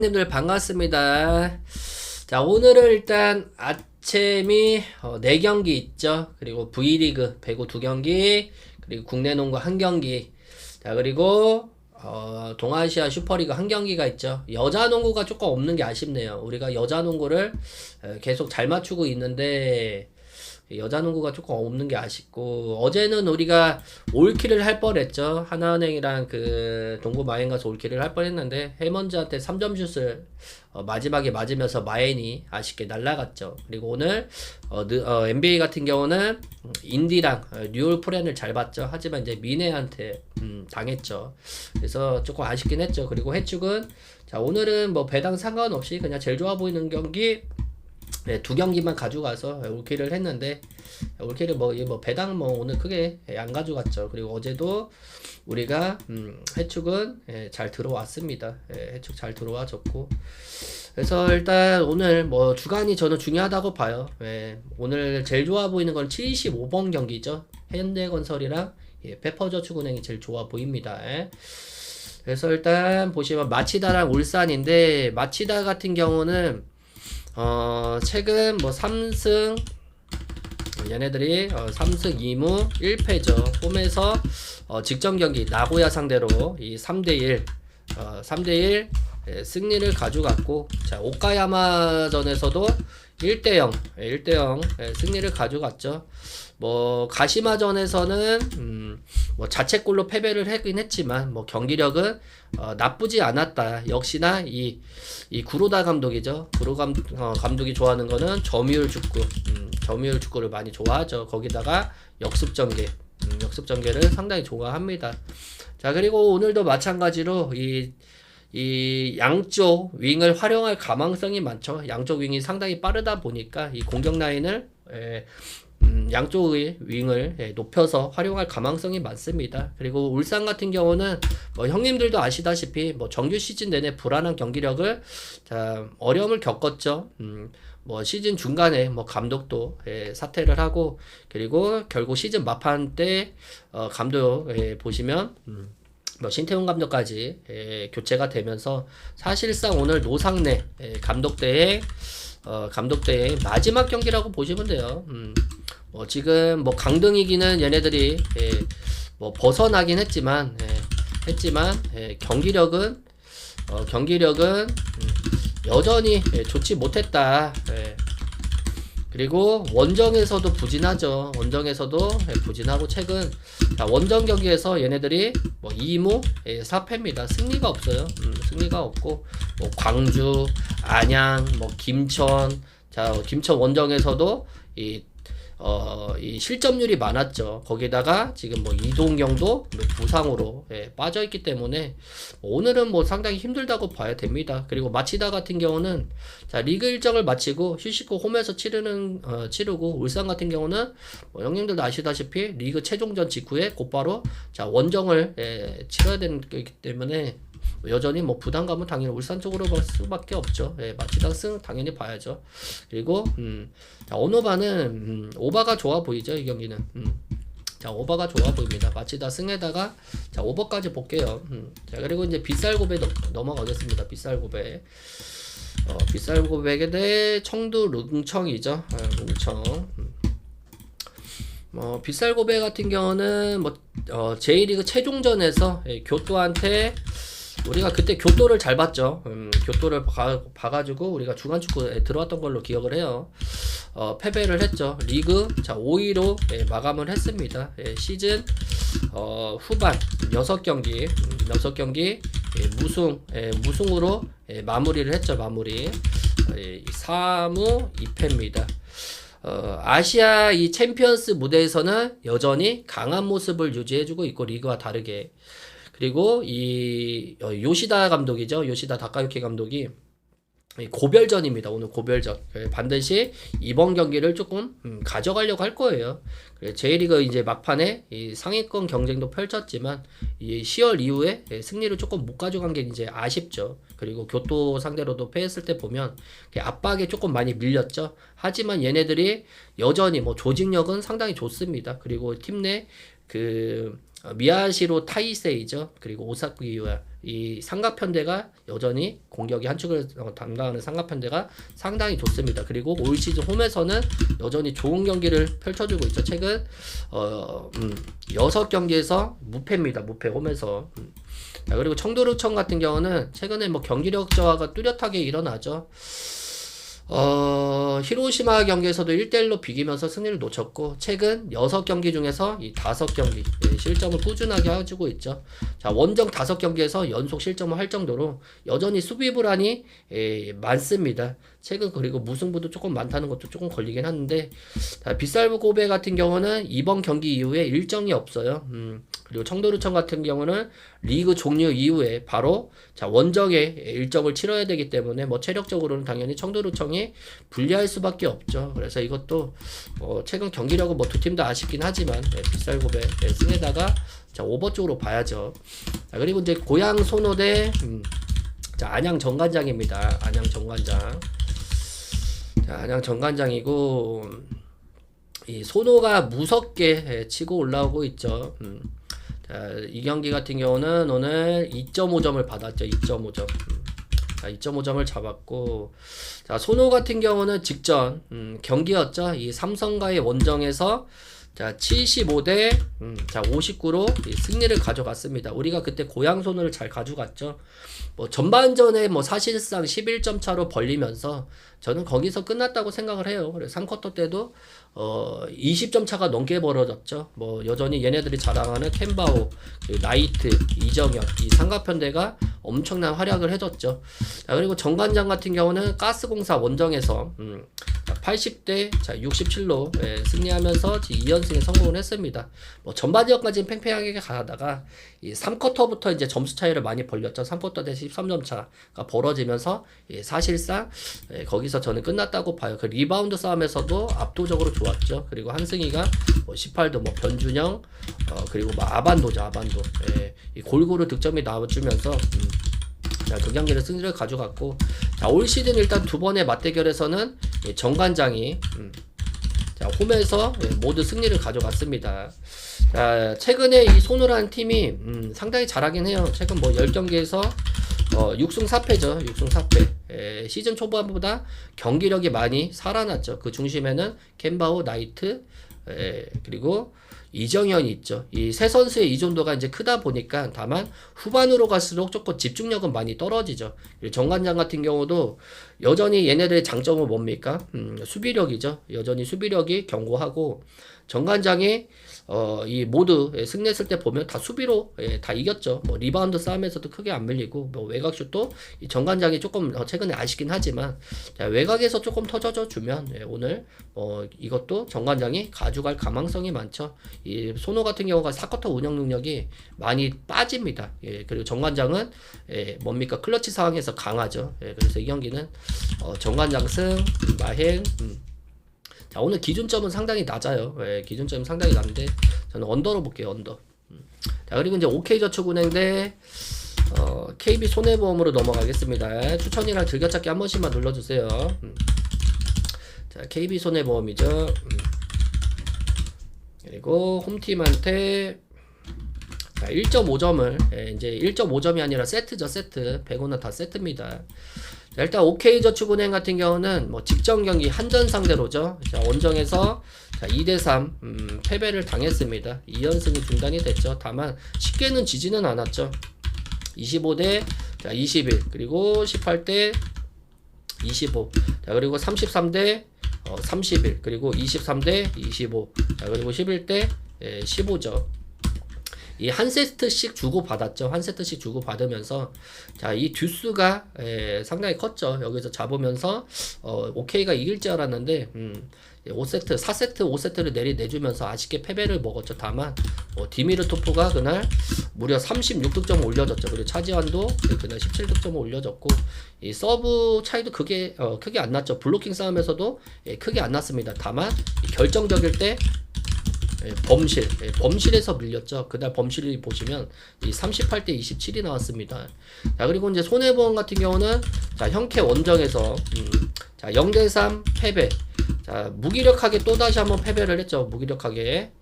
님들 반갑습니다. 자, 오늘은 일단 아침이 4경기 있죠. 그리고 V리그 배구 2경기, 그리고 국내 농구 1경기. 자, 그리고 동아시아 슈퍼리그 1경기가 있죠. 여자 농구가 조금 없는 게 아쉽네요. 우리가 여자 농구를 계속 잘 맞추고 있는데 여자 농구가 조금 없는 게 아쉽고, 어제는 우리가 올킬을 할 뻔했죠. 하나은행이랑 그 동부 마엔 가서 올킬을 할 뻔했는데 해먼즈한테 3점 슛을 마지막에 맞으면서 마엔이 아쉽게 날라갔죠. 그리고 오늘 NBA 같은 경우는 인디랑 뉴올 프렌을 잘 봤죠. 하지만 이제 미네한테 당했죠. 그래서 조금 아쉽긴 했죠. 그리고 해축은 자, 오늘은 뭐 배당 상관없이 그냥 제일 좋아 보이는 경기, 네, 2경기만 가져가서 올킬을 했는데, 올킬을 뭐 배당 오늘 크게 안 가져갔죠. 그리고 어제도 우리가 해축은 잘 들어왔습니다. 해축 잘 들어와줬고, 그래서 일단 오늘 뭐 주간이 저는 중요하다고 봐요. 오늘 제일 좋아 보이는 건 75번 경기죠. 현대건설이랑 페퍼저축은행이 제일 좋아 보입니다. 그래서 일단 보시면 마치다랑 울산인데, 마치다 같은 경우는 최근 뭐 3승, 얘네들이 3승 2무 1패죠. 홈에서 직전 경기 나고야 상대로 이 3대1 3대1 승리를 가져갔고, 자, 오카야마전에서도 1대0 승리를 가져갔죠. 뭐 가시마전에서는 뭐 자책골로 패배를 하긴 했지만 뭐 경기력은 나쁘지 않았다. 역시나 이 구로다 감독이죠. 감독이 좋아하는 거는 점유율 축구, 점유율 축구를 많이 좋아하죠. 거기다가 역습 전개를 상당히 좋아합니다. 자, 그리고 오늘도 마찬가지로 이 양쪽 윙을 활용할 가망성이 많죠. 양쪽 윙이 상당히 빠르다 보니까 이 공격 라인을 양쪽의 윙을 높여서 활용할 가망성이 많습니다. 그리고 울산 같은 경우는 뭐 형님들도 아시다시피 뭐 정규 시즌 내내 불안한 경기력을 어려움을 겪었죠. 뭐 시즌 중간에 뭐 감독도 사퇴를 하고, 그리고 결국 시즌 막판 때 감독 보시면 뭐 신태용 감독까지 교체가 되면서 사실상 오늘 노상래 감독대의 마지막 경기라고 보시면 돼요. 뭐 지금 뭐 강등이기는 얘네들이 뭐 벗어나긴 했지만 경기력은 여전히 좋지 못했다. 그리고 원정에서도 부진하죠. 부진하고 최근 원정 경기에서 얘네들이 뭐 2무 4패입니다. 승리가 없어요. 승리가 없고 뭐 광주, 안양, 뭐 김천, 김천 원정에서도 이 실점률이 많았죠. 거기다가 지금 뭐 이동경도 부상으로 빠져있기 때문에 오늘은 뭐 상당히 힘들다고 봐야 됩니다. 그리고 마치다 같은 경우는 리그 일정을 마치고 휴식 후 홈에서 치르고, 울산 같은 경우는 뭐 형님들도 아시다시피 리그 최종전 직후에 곧바로 원정을 치러야 되는 거기 때문에 여전히 뭐 부담감은 당연히 울산 쪽으로 볼 수밖에 없죠. 마치다 승 당연히 봐야죠. 그리고 언어바는 오바가 좋아 보이죠. 이 경기는 오바가 좋아 보입니다. 마치다 승에다가 오버까지 볼게요. 그리고 이제 빗살고배 넘어가겠습니다. 빗살고배 빗살고백에 대해 청두 룽청이죠. 룽청. 빗살고배 같은 경우는 J리그 최종전에서 교토한테 우리가 그때 교토를 잘 봤죠. 교토를 봐가지고 우리가 중간축구에 들어왔던 걸로 기억을 해요. 패배를 했죠. 리그 5위로 마감을 했습니다. 시즌 후반 6경기 무승으로 마무리를 했죠. 3무 2패입니다. 아시아 이 챔피언스 무대에서는 여전히 강한 모습을 유지해주고 있고, 리그와 다르게. 그리고 이 요시다 감독이죠. 요시다 다카유키 감독이 고별전입니다. 오늘 고별전. 반드시 이번 경기를 조금 가져가려고 할 거예요. J리그 이제 막판에 이 상위권 경쟁도 펼쳤지만 이 10월 이후에 승리를 조금 못 가져간 게 이제 아쉽죠. 그리고 교토 상대로도 패했을 때 보면 압박에 조금 많이 밀렸죠. 하지만 얘네들이 여전히 뭐 조직력은 상당히 좋습니다. 그리고 팀 내 미야시로 타이세이죠. 그리고 오사쿠이와 이 삼각편대가 여전히 공격이 한 축을 담당하는 삼각편대가 상당히 좋습니다. 그리고 올 시즌 홈에서는 여전히 좋은 경기를 펼쳐주고 있죠. 최근 6경기에서 무패입니다. 무패 홈에서. 자, 그리고 청도루청 같은 경우는 최근에 뭐 경기력 저하가 뚜렷하게 일어나죠. 히로시마 경기에서도 1대1로 비기면서 승리를 놓쳤고, 최근 6경기 중에서 이 5경기 실점을 꾸준하게 해주고 있죠. 자, 원정 5경기에서 연속 실점을 할 정도로 여전히 수비 불안이 많습니다. 최근 그리고 무승부도 조금 많다는 것도 조금 걸리긴 하는데, 자, 빗살부 고베 같은 경우는 이번 경기 이후에 일정이 없어요. 그리고 청도루청 같은 경우는 리그 종료 이후에 바로 자 원정에 일정을 치러야 되기 때문에 뭐 체력적으로는 당연히 청도루청이 불리할 수밖에 없죠. 그래서 이것도 최근 경기력은 뭐 두 팀 다 아쉽긴 하지만 빗살고베 승에다가 자 오버 쪽으로 봐야죠. 자, 그리고 이제 고양 소노대 자 안양 정관장입니다. 안양 정관장. 자 안양 정관장이고 이 소노가 무섭게 치고 올라오고 있죠. 자, 이 경기 같은 경우는 오늘 2.5점을 받았죠. 2.5점. 자, 2.5점을 잡았고, 자, 소노 같은 경우는 직전 경기였죠. 이 삼성과의 원정에서 자, 75대 59로 승리를 가져갔습니다. 우리가 그때 고양 소노를 잘 가져갔죠. 뭐 전반전에 뭐 사실상 11점 차로 벌리면서 저는 거기서 끝났다고 생각을 해요. 그래서 3쿼터 때도 20점 차가 넘게 벌어졌죠. 뭐 여전히 얘네들이 자랑하는 캔바오, 나이트, 이정현 이 삼각편대가 엄청난 활약을 해줬죠. 자, 그리고 정관장 같은 경우는 가스공사 원정에서 80대 67로 승리하면서 2연승에 성공을 했습니다. 뭐 전반전까지는 팽팽하게 가다가 이 3쿼터부터 이제 점수 차이를 많이 벌렸죠. 3쿼터 대 13점 차가 벌어지면서 사실상 거기서 저는 끝났다고 봐요. 그 리바운드 싸움에서도 압도적으로 좋았죠. 그리고 한승희가 뭐 18도 뭐 변준영 그리고 뭐 아반도죠. 아반도 이 골고루 득점이 나와주면서 자, 그 경기를 승리를 가져갔고, 자, 올 시즌 일단 두 번의 맞대결에서는 정관장이 자, 홈에서 모두 승리를 가져갔습니다. 자, 최근에 이 소노라는 팀이 상당히 잘하긴 해요. 최근 뭐 10경기에서 6승 4패죠. 6승 4패. 시즌 초반보다 경기력이 많이 살아났죠. 그 중심에는 캔바오, 나이트, 그리고 이정현이 있죠. 이 세 선수의 의존도가 이제 크다 보니까 다만 후반으로 갈수록 조금 집중력은 많이 떨어지죠. 정관장 같은 경우도 여전히 얘네들의 장점은 뭡니까? 수비력이죠. 여전히 수비력이 견고하고 정관장이 이 모두 승리했을 때 보면 다 수비로 다 이겼죠. 뭐 리바운드 싸움에서도 크게 안 밀리고 뭐 외곽슛도 이 정관장이 조금 최근에 아쉽긴 하지만 자, 외곽에서 조금 터져줘 주면 오늘 이것도 정관장이 가져갈 가망성이 많죠. 이 소노 같은 경우가 4쿼터 운영 능력이 많이 빠집니다. 그리고 정관장은 뭡니까 클러치 상황에서 강하죠. 그래서 이 경기는 정관장 승 마행 자, 오늘 기준점은 상당히 낮아요. 기준점은 상당히 낮은데 저는 언더로 볼게요. 언더. 자, 그리고 이제 OK저축은행 대 KB손해보험으로 넘어가겠습니다. 추천이랑 즐겨찾기 한 번씩만 눌러주세요. 자, KB손해보험이죠. 그리고 홈팀한테 자, 1.5점을 이제 1.5점이 아니라 세트죠. 세트. 100원은 다 세트입니다. 자, 일단 OK저축은행 같은 경우는 뭐 직전 경기 한전 상대로죠. 자, 원정에서 자, 2대3 패배를 당했습니다. 2연승이 중단이 됐죠. 다만 쉽게는 지지는 않았죠. 25대 21 그리고 18대 25 자, 그리고 33대 31 그리고 23대 25 자, 그리고 11대 15죠. 이 한 세트씩 주고 받았죠. 한 세트씩 주고 받으면서 자, 이 듀스가 상당히 컸죠. 여기서 잡으면서 OK가 이길 줄 알았는데 5세트, 4세트, 5세트를 내주면서 아쉽게 패배를 먹었죠. 다만 디미르토프가 그날 무려 36득점을 올려줬죠. 그리고 차지환도 그날 17득점을 올려줬고 이 서브 차이도 크게 안 났죠. 블로킹 싸움에서도 크게 안 났습니다. 다만 결정적일 때 범실에서 밀렸죠. 그날 범실이 보시면 이 38대 27이 나왔습니다. 자, 그리고 이제 손해보험 같은 경우는 자, 형캐 원정에서 자, 0대3 패배. 자, 무기력하게 또 다시 한번 패배를 했죠. 무기력하게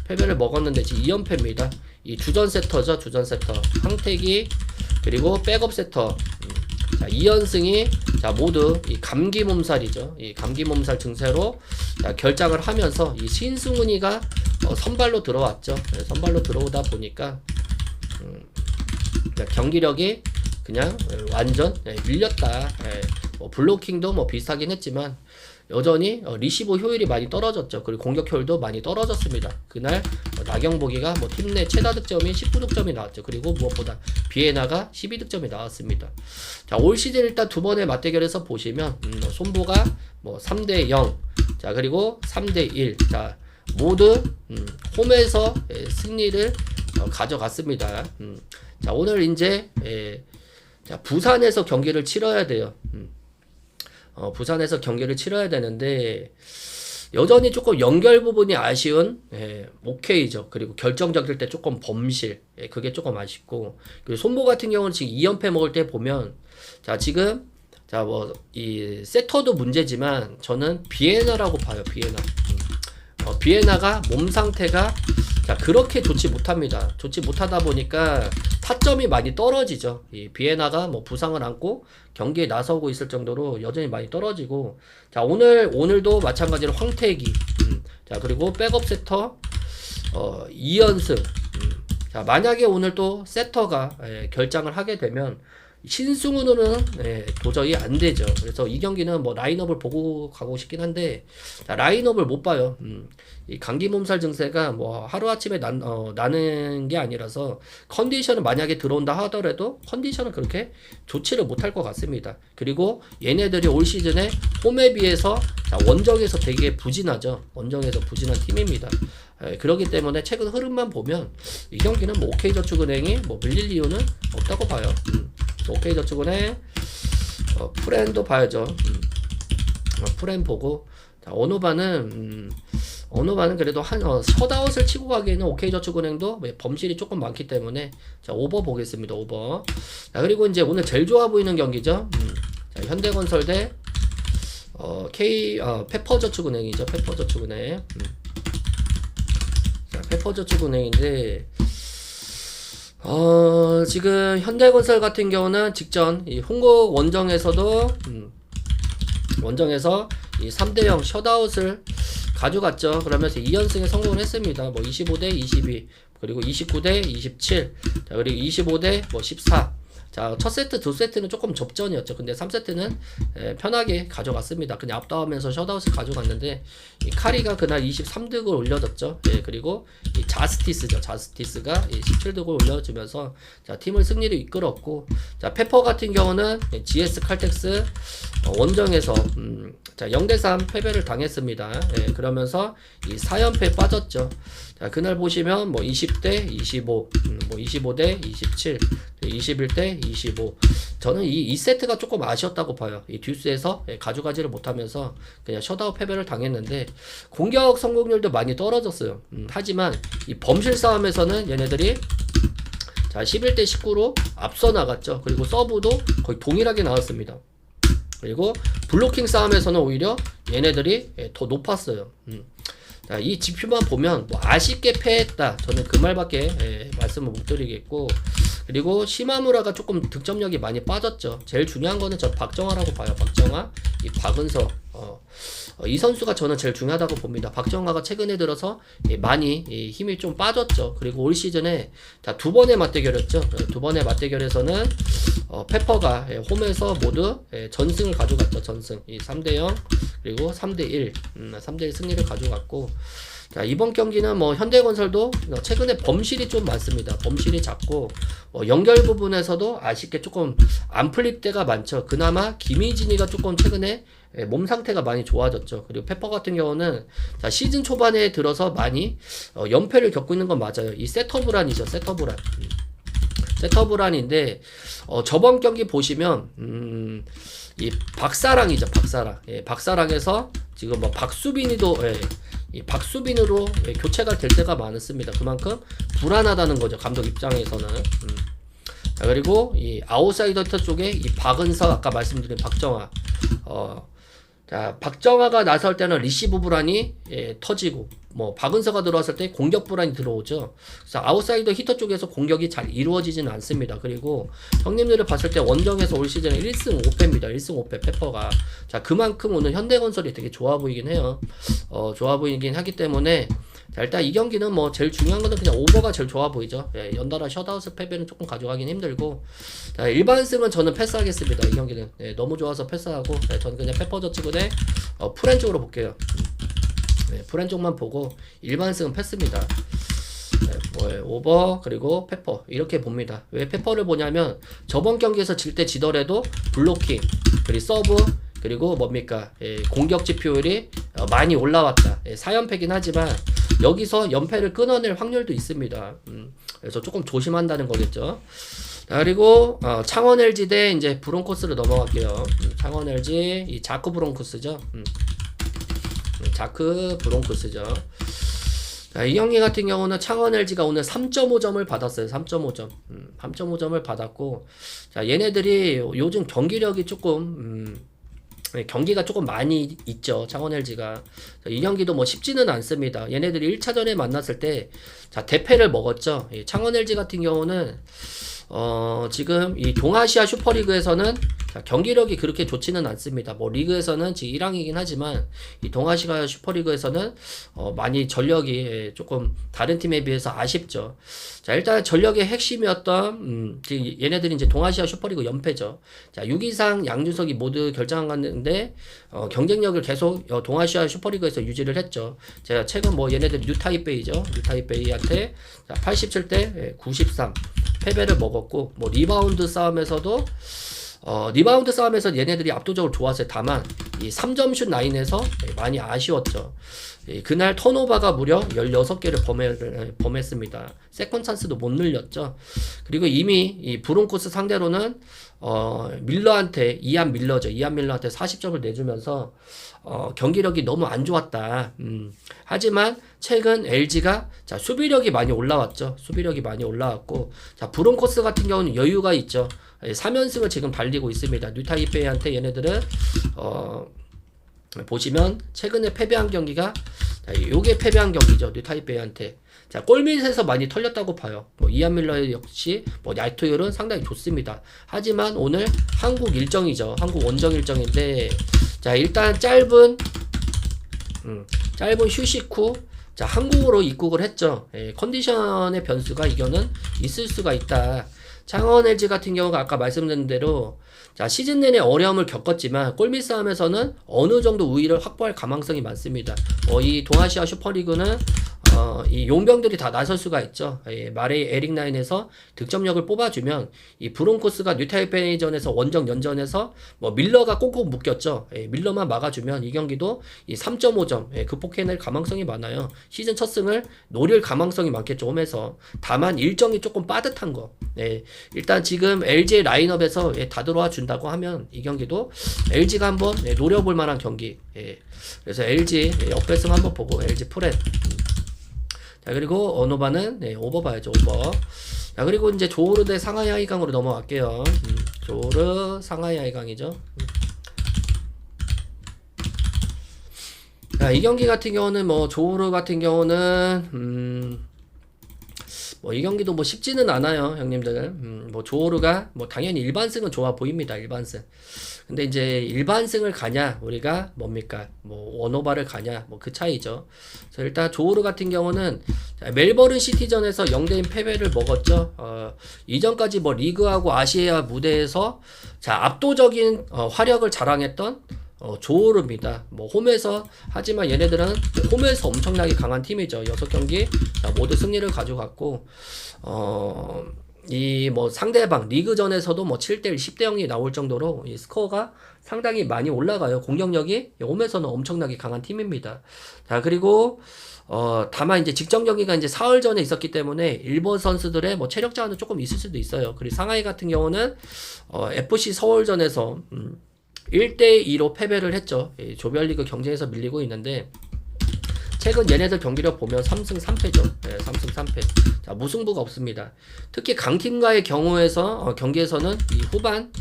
패배를 먹었는데 지금 2연패입니다. 이 주전 세터죠. 주전 세터. 황태기 그리고 백업 세터. 자, 2연승이 자, 모두 이 감기 몸살이죠. 이 감기 몸살 증세로 자, 결장을 하면서 이 신승훈이가 선발로 들어왔죠. 네, 선발로 들어오다 보니까 경기력이 그냥 완전 밀렸다. 뭐 블로킹도 뭐 비슷하긴 했지만 여전히 리시브 효율이 많이 떨어졌죠. 그리고 공격 효율도 많이 떨어졌습니다. 그날 나경복이가 뭐 팀 내 최다 득점이 19득점이 나왔죠. 그리고 무엇보다 비에나가 12득점이 나왔습니다. 자, 올 시즌 일단 두 번의 맞대결에서 보시면 손보가 뭐 3대0, 자 그리고 3대1, 자 모두 홈에서 승리를 가져갔습니다. 자, 오늘 이제 자, 부산에서 경기를 치러야 돼요. 부산에서 경기를 치러야 되는데 여전히 조금 연결 부분이 아쉬운 오케이죠. 그리고 결정적일 때 조금 범실, 그게 조금 아쉽고, 그리고 손보 같은 경우는 지금 2연패 먹을 때 보면 자 지금 자 뭐 이 세터도 문제지만 저는 비에나라고 봐요. 비에나. 비에나가 몸 상태가 자 그렇게 좋지 못합니다. 좋지 못하다 보니까 타점이 많이 떨어지죠. 이 비에나가 뭐 부상을 안고 경기에 나서고 있을 정도로 여전히 많이 떨어지고, 자 오늘도 마찬가지로 황태기, 자 그리고 백업 세터 2연승. 자 만약에 오늘 또 세터가 결장을 하게 되면 신승훈으로는 도저히 안 되죠. 그래서 이 경기는 뭐 라인업을 보고 가고 싶긴 한데 자, 라인업을 못 봐요. 이 감기 몸살 증세가 뭐 하루아침에 나는 게 아니라서 컨디션은 만약에 들어온다 하더라도 컨디션은 그렇게 좋지를 못할 것 같습니다. 그리고 얘네들이 올 시즌에 홈에 비해서 자, 원정에서 되게 부진하죠. 원정에서 부진한 팀입니다. 그렇기 때문에 최근 흐름만 보면 이 경기는 뭐 OK저축은행이 뭐 밀릴 이유는 없다고 봐요. OK저축은행 프렌도 봐야죠. 프렌 보고 자, 어느바는 그래도 한 셧아웃을 치고 가기에는 OK저축은행도 범실이 조금 많기 때문에 자 오버 보겠습니다. 오버. 자 그리고 이제 오늘 제일 좋아 보이는 경기죠. 자, 현대건설 대 페퍼저축은행이죠. 페퍼저축은행. 자 페퍼저축은행인데 지금 현대건설 같은 경우는 직전 이 흥국 원정에서도 원정에서 이 3대0 셧아웃을 가져갔죠. 그러면서 2연승에 성공을 했습니다. 뭐 25대 22 그리고 29대 27 자 그리고 25대 뭐 14. 자, 첫 세트, 두 세트는 조금 접전이었죠. 근데 3세트는 편하게 가져갔습니다. 그냥 압도하면서 셧아웃을 가져갔는데 이 카리가 그날 23득을 올려줬죠. 예, 그리고 이 자스티스죠. 자스티스가 17득을 올려주면서 자, 팀을 승리를 이끌었고, 자, 페퍼 같은 경우는 GS 칼텍스 원정에서 자, 0대3 패배를 당했습니다. 예, 그러면서 이 4연패에 빠졌죠. 자, 그날 보시면 뭐 20대 25, 뭐 25대 27, 21대 25. 저는 이 2세트가 조금 아쉬웠다고 봐요. 이 듀스에서 가져가지를 못하면서 그냥 셧아웃 패배를 당했는데 공격 성공률도 많이 떨어졌어요. 하지만 이 범실 싸움에서는 얘네들이 자 11대 19로 앞서 나갔죠. 그리고 서브도 거의 동일하게 나왔습니다. 그리고 블로킹 싸움에서는 오히려 얘네들이 더 높았어요. 자, 이 지표만 보면 뭐 아쉽게 패했다. 저는 그 말밖에 말씀을 못 드리겠고, 그리고 시마무라가 조금 득점력이 많이 빠졌죠. 제일 중요한 거는 저 박정아라고 봐요. 박정아, 이 박은서, 이 선수가 저는 제일 중요하다고 봅니다. 박정아가 최근에 들어서 많이 힘이 좀 빠졌죠. 그리고 올 시즌에 자, 두 번의 맞대결이었죠. 두 번의 맞대결에서는 페퍼가 홈에서 모두 전승을 가져갔죠. 전승. 이 3대0 그리고 3대1 3대1 승리를 가져갔고, 자, 이번 경기는 뭐 현대건설도 최근에 범실이 좀 많습니다. 범실이 작고 연결 부분에서도 아쉽게 조금 안 풀릴 때가 많죠. 그나마 김희진이가 조금 최근에 몸 상태가 많이 좋아졌죠. 그리고 페퍼 같은 경우는 자, 시즌 초반에 들어서 많이 연패를 겪고 있는 건 맞아요. 이 세터브란이죠. 세터브란. 세터브란인데 저번 경기 보시면 이 박사랑이죠. 박사랑. 예, 박사랑에서 지금 뭐 박수빈이도 이 박수빈으로 교체가 될 때가 많았습니다. 그만큼 불안하다는 거죠. 감독 입장에서는. 자, 그리고 이 아웃사이더 쪽에 이 박은서 아까 말씀드린 박정아. 자, 박정아가 나설 때는 리시브 불안이 터지고 뭐 박은서가 들어왔을 때 공격 불안이 들어오죠. 그래서 아웃사이더 히터 쪽에서 공격이 잘 이루어지지는 않습니다. 그리고 형님들을 봤을 때 원정에서 올 시즌에 1승 5패입니다. 1승 5패 페퍼가. 자, 그만큼 오늘 현대건설이 되게 좋아 보이긴 해요. 좋아 보이긴 하기 때문에 자, 일단 이 경기는 뭐 제일 중요한 거는 그냥 오버가 제일 좋아 보이죠. 예, 연달아 셧아웃 패배는 조금 가져가긴 힘들고, 자, 일반승은 저는 패스하겠습니다. 이 경기는 너무 좋아서 패스하고, 저는 그냥 페퍼저축은의 프렌 쪽으로 볼게요. 프렌 쪽만 보고 일반승은 패스입니다. 오버 그리고 페퍼 이렇게 봅니다. 왜 페퍼를 보냐면 저번 경기에서 질 때 지더라도 블로킹 그리고 서브 그리고 뭡니까 공격 지표율이 많이 올라왔다. 4연패긴 하지만 여기서 연패를 끊어낼 확률도 있습니다. 그래서 조금 조심한다는 거겠죠. 그리고 창원 LG 대 이제 브론코스로 넘어갈게요. 창원 LG 이 자크 브론코스죠. 자크 브론코스죠. 자, 이 경기 같은 경우는 창원 LG가 오늘 3.5점을 받았어요. 3.5점. 3.5점을 받았고, 자, 얘네들이 요즘 경기력이 조금 경기가 조금 많이 있죠. 창원 LG가. 이 경기도 뭐 쉽지는 않습니다. 얘네들이 1차전에 만났을 때, 자, 대패를 먹었죠. 창원 LG 같은 경우는, 지금 이 동아시아 슈퍼리그에서는 자, 경기력이 그렇게 좋지는 않습니다. 뭐 리그에서는 지금 1항이긴 하지만 이 동아시아 슈퍼리그에서는 많이 전력이 조금 다른 팀에 비해서 아쉽죠. 자, 일단 전력의 핵심이었던 지금 얘네들이 이제 동아시아 슈퍼리그 연패죠. 자, 6이상 양준석이 모두 결정갔는데 경쟁력을 계속 동아시아 슈퍼리그에서 유지를 했죠. 제가 최근 뭐 얘네들 뉴타이베이죠. 뉴타이베이한테 87대 93 패배를 먹었고, 뭐 리바운드 싸움에서도 리바운드 싸움에서 얘네들이 압도적으로 좋았어요. 다만 이 3점슛 라인에서 많이 아쉬웠죠. 그날 턴오버가 무려 16개를 범했습니다. 세컨 찬스도 못 늘렸죠. 그리고 이미 이 브론코스 상대로는 밀러한테 이안 밀러한테 40점을 내주면서 경기력이 너무 안 좋았다. 하지만 최근 LG가 자, 수비력이 많이 올라왔죠. 수비력이 많이 올라왔고, 자, 브론코스 같은 경우는 여유가 있죠. 3연승을 지금 달리고 있습니다. 뉴타이페이한테 얘네들은 보시면 최근에 패배한 경기가 요게 패배한 경기죠. 뉴타이페이한테. 자, 골밑에서 많이 털렸다고 봐요. 뭐 이안 밀러 역시 뭐 야투율은 상당히 좋습니다. 하지만 오늘 한국 일정이죠. 한국 원정 일정인데, 자, 일단 짧은 휴식 후 자, 한국으로 입국을 했죠. 컨디션의 변수가 이거는 있을 수가 있다. 창원 LG 같은 경우가 아까 말씀드린 대로 자, 시즌 내내 어려움을 겪었지만 골밑 싸움에서는 어느 정도 우위를 확보할 가망성이 많습니다. 이 동아시아 슈퍼리그는 이 용병들이 다 나설 수가 있죠. 마레이 에릭 라인에서 득점력을 뽑아주면 이 브론코스가 뉴타이페이전에서 원정 연전에서 뭐 밀러가 꽁꽁 묶였죠. 밀러만 막아주면 이 경기도 이 3.5점 극복해낼 가망성이 많아요. 시즌 첫 승을 노릴 가망성이 많겠죠. 홈에서. 다만 일정이 조금 빠듯한 거. 일단 지금 LG 라인업에서 다 들어와 준다고 하면 이 경기도 LG가 한번 노려볼 만한 경기. 그래서 LG 역배승 한번 보고 LG 프렛. 자, 그리고 어노바는 오버 봐야죠. 오버. 자, 그리고 이제 조르 대 상하이 하이강으로 넘어갈게요. 조르 상하이 하이강이죠. 자, 이 경기 같은 경우는 뭐 조르 같은 경우는 뭐 이 경기도 뭐 쉽지는 않아요, 형님들. 뭐 조르가 뭐 당연히 일반승은 좋아 보입니다. 일반승. 근데 이제 일반승을 가냐, 우리가 뭡니까? 뭐 원오버를 가냐, 뭐 그 차이죠. 그래서 일단 조르 같은 경우는 멜버른 시티전에서 0대1 패배를 먹었죠. 이전까지 뭐 리그하고 아시아 무대에서 자, 압도적인 화력을 자랑했던 조르입니다. 뭐 홈에서 하지만 얘네들은 홈에서 엄청나게 강한 팀이죠. 6경기 자, 모두 승리를 가져갔고 이 뭐 상대방 리그전에서도 뭐 7대1, 10대 0이 나올 정도로 이 스코어가 상당히 많이 올라가요. 공격력이 홈에서는 엄청나게 강한 팀입니다. 자, 그리고 다만 이제 직전 경기가 이제 사흘 전에 있었기 때문에 일본 선수들의 뭐 체력 저하는 조금 있을 수도 있어요. 그리고 상하이 같은 경우는 FC 서울전에서 1대2로 패배를 했죠. 조별리그 경쟁에서 밀리고 있는데 최근 얘네들 경기력 보면 3승 3패죠. 네, 3승 3패. 자, 무승부가 없습니다. 특히 강팀과의 경기에서는 이 후반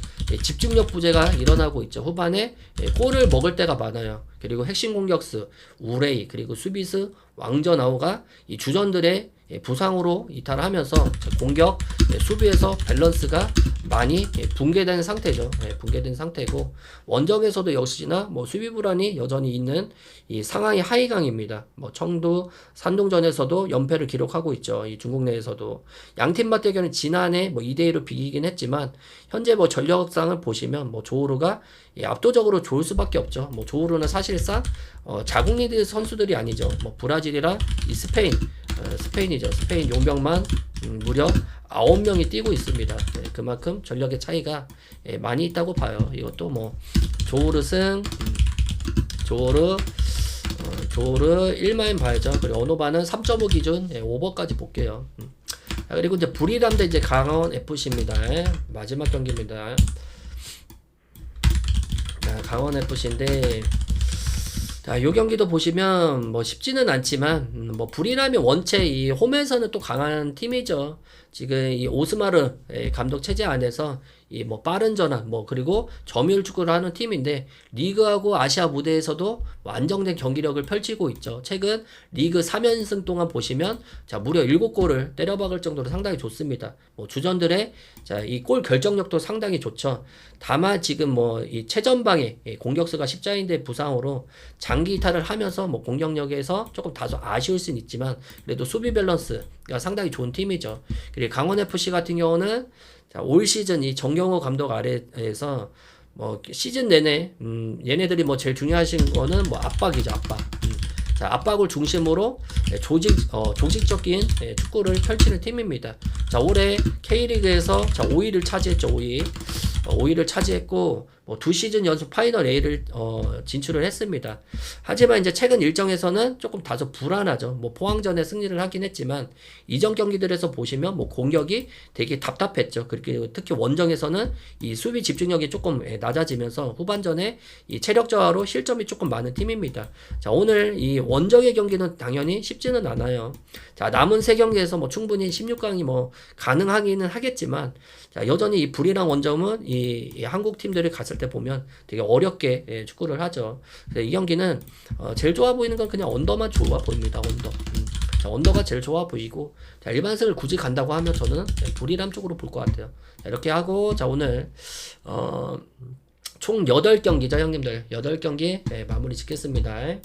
집중력 부재가 일어나고 있죠. 후반에 골을 먹을 때가 많아요. 그리고 핵심 공격수 우레이 그리고 수비수 왕전아우가 이 주전들의 부상으로 이탈하면서 공격 수비에서 밸런스가 많이 붕괴된 상태죠. 붕괴된 상태고 원정에서도 역시나 뭐 수비 불안이 여전히 있는 이 상하이 하이강입니다. 뭐 청도 산동전에서도 연패를 기록하고 있죠. 이 중국 내에서도 양팀 맞대결은 지난해 뭐 2대2로 비기긴 했지만 현재 뭐 전력상을 보시면 뭐 조우르가 압도적으로 좋을 수밖에 없죠. 뭐 조우르는 사실상 자국 리그 선수들이 아니죠. 뭐 브라질이랑 이 스페인이죠. 스페인 용병만 무려 9명이 뛰고 있습니다. 그만큼 전력의 차이가 많이 있다고 봐요. 이것도 뭐 조우르 승, 조우르 1마인 봐야죠. 그리고 언어반은 3.5 기준 오버까지 볼게요. 그리고 이제 불이람대 이제 강원 FC입니다. 마지막 경기입니다. 강원 FC인데 자, 요 경기도 보시면 뭐 쉽지는 않지만 뭐 불이라면 원체 이 홈에서는 또 강한 팀이죠. 지금 이 오스마르 감독 체제 안에서 이 뭐 빠른 전환 뭐 그리고 점유율 축구를 하는 팀인데 리그하고 아시아 무대에서도 안정된 경기력을 펼치고 있죠. 최근 리그 3연승 동안 보시면 자 무려 7골을 때려박을 정도로 상당히 좋습니다. 뭐 주전들의 자 이 골 결정력도 상당히 좋죠. 다만 지금 뭐 이 최전방에 공격수가 십자인대 부상으로 장기 이탈을 하면서 뭐 공격력에서 조금 다소 아쉬울 수는 있지만 그래도 수비 밸런스가 상당히 좋은 팀이죠. 그리고 강원 FC 같은 경우는 자, 올 시즌 이 정경호 감독 아래에서 뭐 시즌 내내 얘네들이 뭐 제일 중요하신 거는 뭐 압박이죠, 압박. 자, 압박을 중심으로 조직적인 축구를 펼치는 팀입니다. 자, 올해 K리그에서 자, 5위를 차지했죠, 5위. 5위를 차지했고 뭐 2시즌 연속 파이널 A를 진출을 했습니다. 하지만 이제 최근 일정에서는 조금 다소 불안하죠. 뭐 포항전에 승리를 하긴 했지만 이전 경기들에서 보시면 뭐 공격이 되게 답답했죠. 그리고 특히 원정에서는 이 수비 집중력이 조금 낮아지면서 후반전에 이 체력 저하로 실점이 조금 많은 팀입니다. 자, 오늘 이 원정의 경기는 당연히 쉽지는 않아요. 자, 남은 3경기에서 뭐 충분히 16강이 뭐 가능하기는 하겠지만 자, 여전히 이 불이랑 원정은 이 한국 팀들이 갔을 때 보면 되게 어렵게 축구를 하죠. 이 경기는 제일 좋아 보이는 건 그냥 언더만 좋아 보입니다. 언더. 자, 언더가 제일 좋아 보이고 자, 일반승을 굳이 간다고 하면 저는 불이람 쪽으로 볼 것 같아요. 자, 이렇게 하고 자 오늘 총 8경기죠 형님들. 8경기 마무리 짓겠습니다.